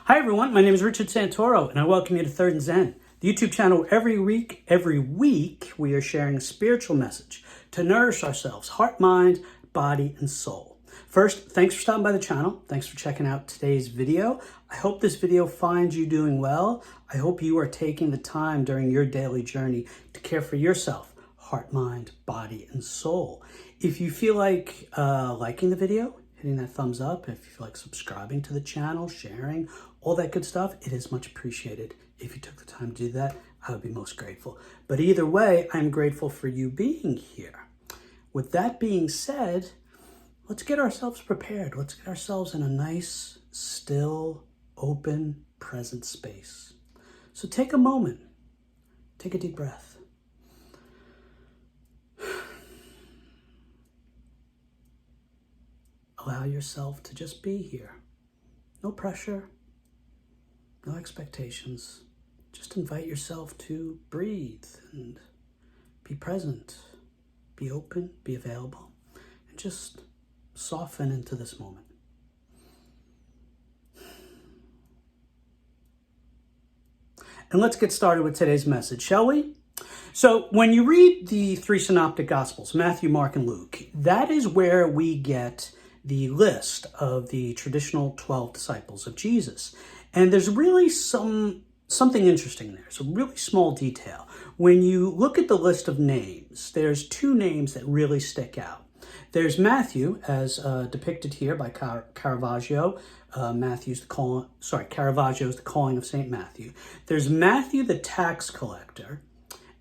Hi everyone, my name is Richard Santoro and I welcome you to Third and Zen, the YouTube channel where every week we are sharing a spiritual message to nourish ourselves, heart, mind, body, and soul. First, thanks for stopping by the channel. Thanks for checking out today's video. I hope this video finds you doing well. I hope you are taking the time during your daily journey to care for yourself, heart, mind, body, and soul. If you feel like liking the video, hitting that thumbs up, if you feel like subscribing to the channel, sharing, all that good stuff, it is much appreciated. If you took the time to do that, I would be most grateful. But either way, I'm grateful for you being here. With that being said, let's get ourselves prepared. Let's get ourselves in a nice, still, open, present space. So take a moment. Take a deep breath. Allow yourself to just be here. No pressure, no expectations. Just invite yourself to breathe and be present, be open, be available, and just soften into this moment. And let's get started with today's message, shall we? So when you read the three synoptic gospels, Matthew, Mark, and Luke, that is where we get the list of the traditional 12 disciples of Jesus. And there's really something interesting there. It's a really small detail. When you look at the list of names, there's two names that really stick out. There's Matthew, as depicted here by Caravaggio. Caravaggio's The Calling of St. Matthew. There's Matthew the tax collector,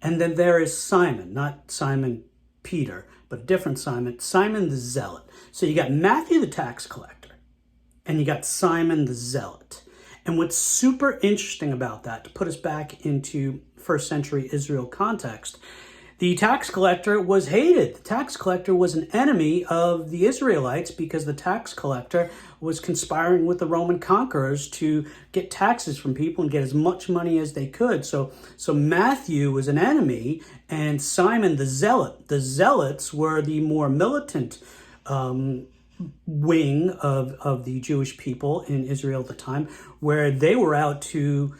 and then there is Simon, not Simon Peter, but a different Simon, Simon the Zealot. So you got Matthew the tax collector, and you got Simon the Zealot. And what's super interesting about that, to put us back into first century Israel context, the tax collector was hated. The tax collector was an enemy of the Israelites because the tax collector was conspiring with the Roman conquerors to get taxes from people and get as much money as they could. So Matthew was an enemy, and Simon the Zealot. The Zealots were the more militant wing of the Jewish people in Israel at the time, where they were out to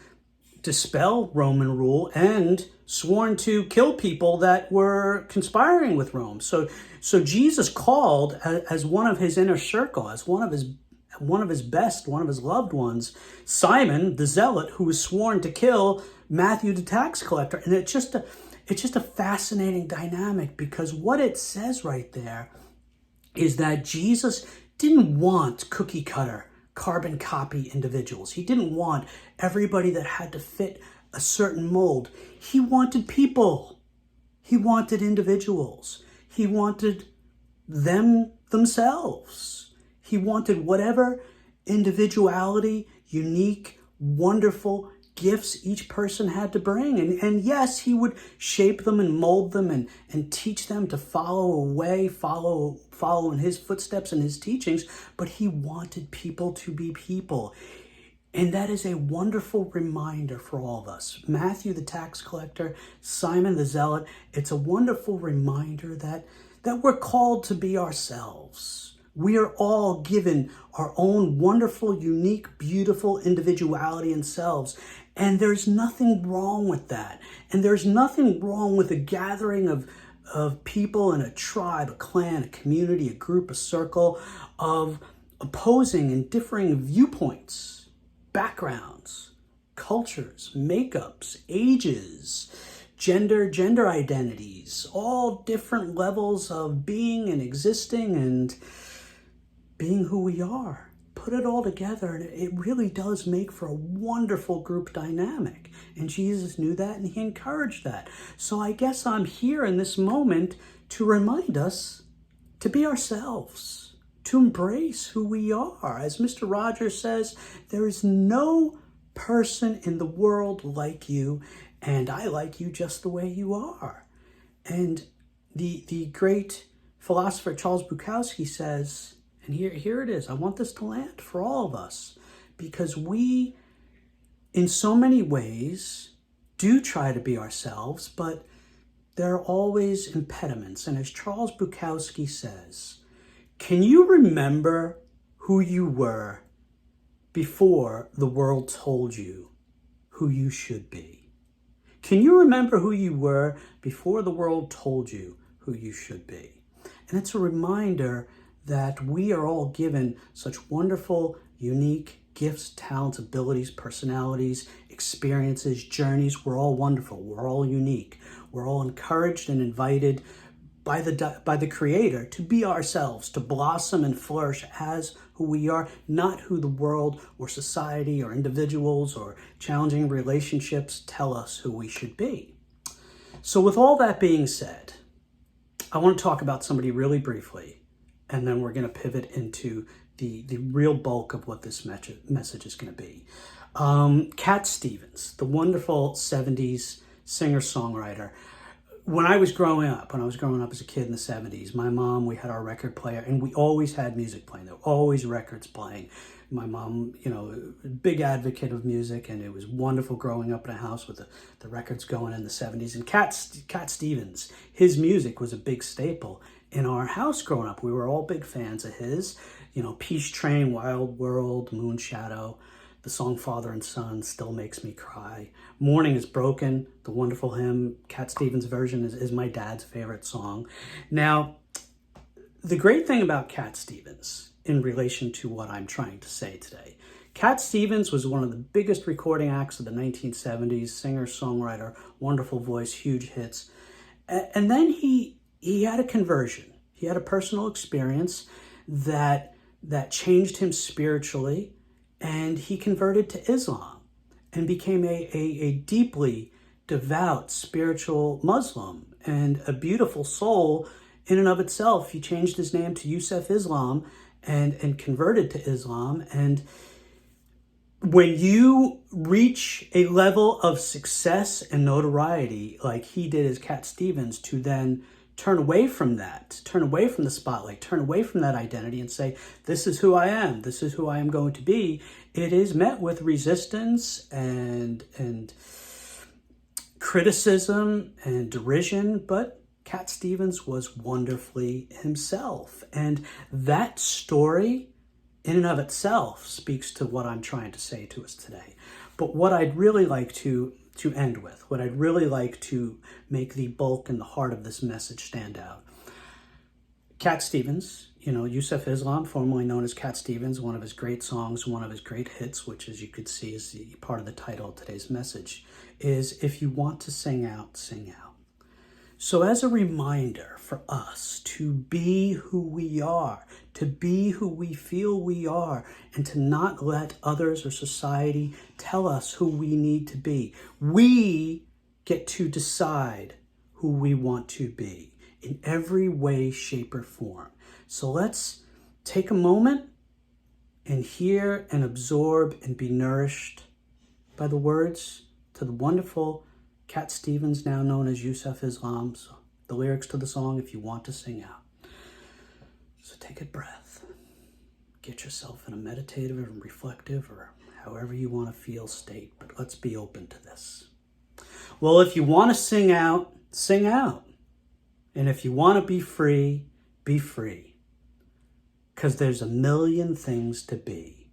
dispel Roman rule and sworn to kill people that were conspiring with Rome. So Jesus called as one of his inner circle, as one of his best, one of his loved ones, Simon the Zealot, who was sworn to kill Matthew the tax collector. And it's just a fascinating dynamic, because what it says right there is that Jesus didn't want cookie cutter, carbon copy individuals. He didn't want everybody that had to fit a certain mold. He wanted people. He wanted individuals. He wanted them themselves. He wanted whatever individuality, unique, wonderful gifts each person had to bring. And yes, he would shape them and mold them and teach them to follow a way, follow in his footsteps and his teachings, but he wanted people to be people. And that is a wonderful reminder for all of us. Matthew the tax collector, Simon the Zealot, it's a wonderful reminder that we're called to be ourselves. We are all given our own wonderful, unique, beautiful individuality and selves. And there's nothing wrong with that. And there's nothing wrong with a gathering of people in a tribe, a clan, a community, a group, a circle of opposing and differing viewpoints, backgrounds, cultures, makeups, ages, gender identities, all different levels of being and existing and being who we are. Put it all together, and it really does make for a wonderful group dynamic. And Jesus knew that, and he encouraged that. So I guess I'm here in this moment to remind us to be ourselves, to embrace who we are. As Mr. Rogers says, there is no person in the world like you, and I like you just the way you are. And the great philosopher Charles Bukowski says, and here it is, I want this to land for all of us, because we, in so many ways, do try to be ourselves, but there are always impediments. And as Charles Bukowski says, can you remember who you were before the world told you who you should be? Can you remember who you were before the world told you who you should be? And it's a reminder that we are all given such wonderful, unique gifts, talents, abilities, personalities, experiences, journeys. We're all wonderful. We're all unique. We're all encouraged and invited by the Creator to be ourselves, to blossom and flourish as who we are, not who the world or society or individuals or challenging relationships tell us who we should be. So with all that being said, I want to talk about somebody really briefly, and then we're going to pivot into the real bulk of what this message is going to be. Cat Stevens, the wonderful 70s singer-songwriter. When I was growing up as a kid in the 70s, my mom, we had our record player, and we always had music playing. There were always records playing. My mom, big advocate of music, and it was wonderful growing up in a house with the records going in the 70s. And Cat Stevens, his music was a big staple in our house growing up. We were all big fans of his. Peace Train, Wild World, Moon Shadow. The song Father and Son still makes me cry. Morning is Broken, the wonderful hymn. Cat Stevens' version is my dad's favorite song. Now, the great thing about Cat Stevens in relation to what I'm trying to say today, Cat Stevens was one of the biggest recording acts of the 1970s, singer, songwriter, wonderful voice, huge hits. And then he had a conversion. He had a personal experience that changed him spiritually, and he converted to Islam and became a deeply devout spiritual Muslim and a beautiful soul in and of itself. He changed his name to Yusuf Islam and converted to Islam. And when you reach a level of success and notoriety like he did as Cat Stevens, to then turn away from that, turn away from the spotlight, turn away from that identity and say, this is who I am, this is who I am going to be, it is met with resistance and criticism and derision, but Cat Stevens was wonderfully himself. And that story in and of itself speaks to what I'm trying to say to us today. But what I'd really like to end with, what I'd really like to make the bulk and the heart of this message stand out. Cat Stevens, Yusuf Islam, formerly known as Cat Stevens, one of his great songs, one of his great hits, which as you could see is the part of the title of today's message, is if you want to sing out, sing out. So as a reminder for us to be who we are, to be who we feel we are, and to not let others or society tell us who we need to be. We get to decide who we want to be in every way, shape, or form. So let's take a moment and hear and absorb and be nourished by the words to the wonderful Cat Stevens, now known as Yusuf Islam. So the lyrics to the song, if you want to sing out. So take a breath. Get yourself in a meditative and reflective or however you want to feel state, but let's be open to this. Well, if you want to sing out, sing out. And if you want to be free, be free. Because there's a million things to be.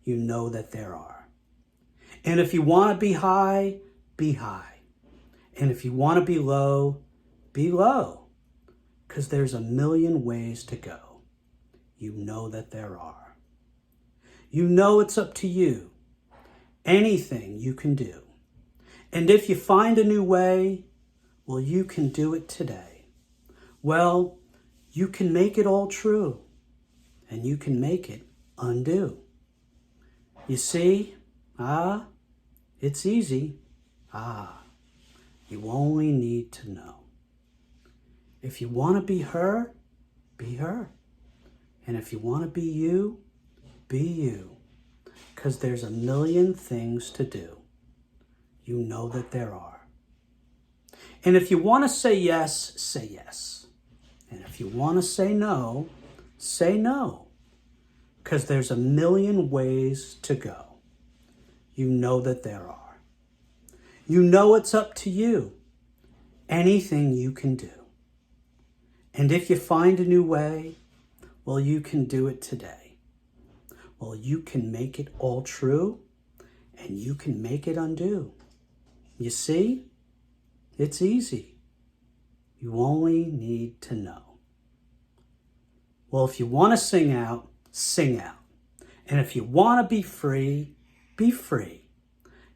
You know that there are. And if you want to be high, be high. And if you want to be low, be low. Because there's a million ways to go. You know that there are. You know it's up to you. Anything you can do. And if you find a new way, well, you can do it today. Well, you can make it all true. And you can make it undo. You see? It's easy. You only need to know. If you want to be her, be her. And if you want to be you, be you. Because there's a million things to do. You know that there are. And if you want to say yes, say yes. And if you want to say no, say no. Because there's a million ways to go. You know that there are. You know it's up to you. Anything you can do. And if you find a new way, well, you can do it today. Well, you can make it all true, and you can make it undo. You see? It's easy. You only need to know. Well, if you want to sing out, sing out. And if you want to be free, be free.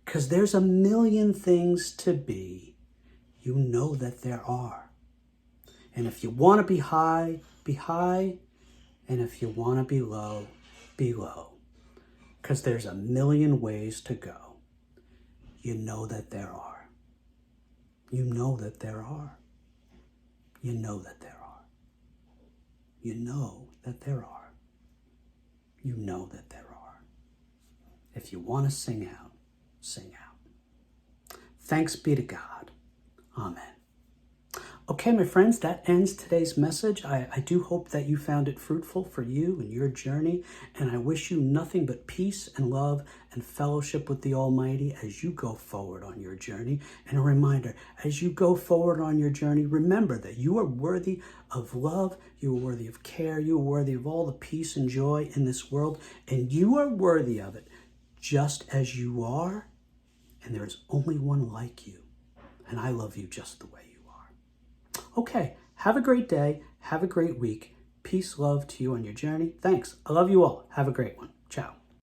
Because there's a million things to be. You know that there are. And if you want to be high, be high. And if you want to be low, be low. Because there's a million ways to go. You know that there are. You know that there are. You know that there are. You know that there are. You know that there are. If you want to sing out, sing out. Thanks be to God. Amen. Okay, my friends, that ends today's message. I do hope that you found it fruitful for you and your journey, and I wish you nothing but peace and love and fellowship with the Almighty as you go forward on your journey. And a reminder, as you go forward on your journey, remember that you are worthy of love, you are worthy of care, you are worthy of all the peace and joy in this world, and you are worthy of it just as you are, and there is only one like you, and I love you just the way you are. Okay, have a great day. Have a great week. Peace, love to you on your journey. Thanks. I love you all. Have a great one. Ciao.